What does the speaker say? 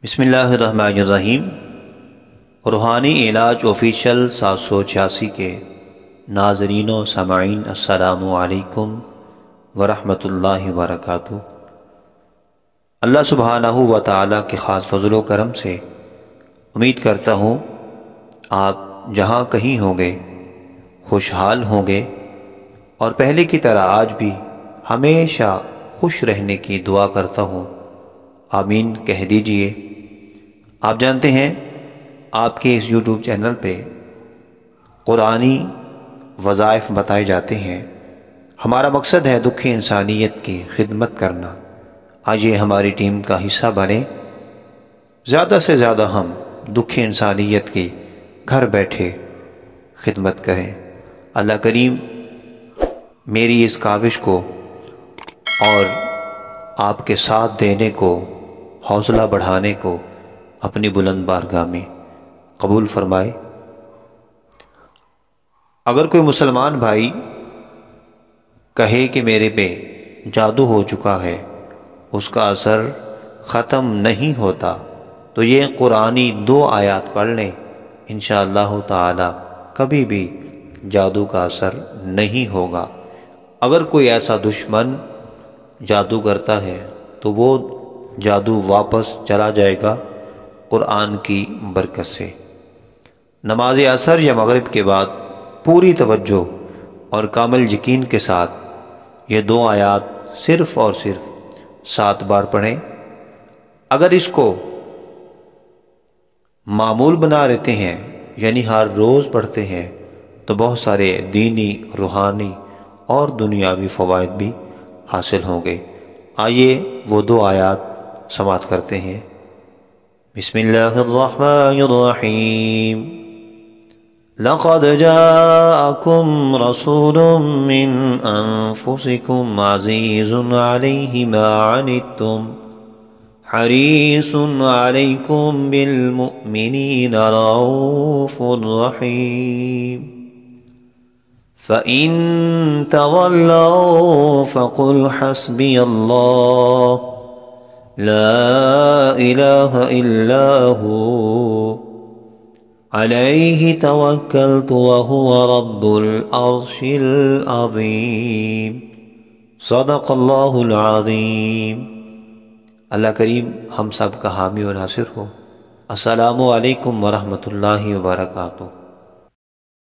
بسم اللہ الرحمن الرحیم۔ روحانی علاج آفیشیل 786 کے ناظرین و سامعین، السلام علیکم ورحمۃ اللہ وبرکاتہ۔ اللہ سبحانہ و تعالیٰ کے خاص فضل و کرم سے امید کرتا ہوں آپ جہاں کہیں ہوں گے خوشحال ہوں گے، اور پہلے کی طرح آج بھی ہمیشہ خوش رہنے کی دعا کرتا ہوں، آمین کہہ دیجئے۔ آپ جانتے ہیں آپ کے اس یوٹیوب چینل پہ قرآنی وظائف بتائے جاتے ہیں۔ ہمارا مقصد ہے دکھ انسانیت کی خدمت کرنا۔ آئیے ہماری ٹیم کا حصہ بنیں، زیادہ سے زیادہ ہم دکھ انسانیت کی گھر بیٹھے خدمت کریں۔ اللہ کریم میری اس کاوش کو اور آپ کے ساتھ دینے کو، حوصلہ بڑھانے کو اپنی بلند بارگاہ میں قبول فرمائے۔ اگر کوئی مسلمان بھائی کہے کہ میرے پہ جادو ہو چکا ہے، اس کا اثر ختم نہیں ہوتا، تو یہ قرآنی 2 آیات پڑھ لیں، انشاءاللہ تعالی کبھی بھی جادو کا اثر نہیں ہوگا۔ اگر کوئی ایسا دشمن جادو کرتا ہے تو وہ جادو واپس چلا جائے گا قرآن کی برکت سے۔ نماز عصر یا مغرب کے بعد پوری توجہ اور کامل یقین کے ساتھ یہ 2 آیات صرف اور صرف 7 بار پڑھیں۔ اگر اس کو معمول بنا لیتے ہیں، یعنی ہر روز پڑھتے ہیں، تو بہت سارے دینی، روحانی اور دنیاوی فوائد بھی حاصل ہوں گے۔ آئیے وہ 2 آیات سماعت کرتے ہیں۔ بسم اللہ الرحمن الرحیم۔ لقد جاءکم رسول من انفسکم عزیز علیہ ما عنتم حریص علیکم بالمؤمنین رؤوف رحیم۔ فَإِن تَوَلَّوْا فَقُلْ حَسْبِيَ اللَّهُ لَا إِلَٰهَ إِلَّا هُوَ عَلَيْهِ تَوَكَّلْتُ وَهُوَ رَبُّ الْعَرْشِ الْعَظِيمِ۔ صدق اللہ العظیم۔ اللہ کریم ہم سب کا حامی و ناصر ہو۔ السلام علیکم ورحمۃ اللہ وبرکاتہ۔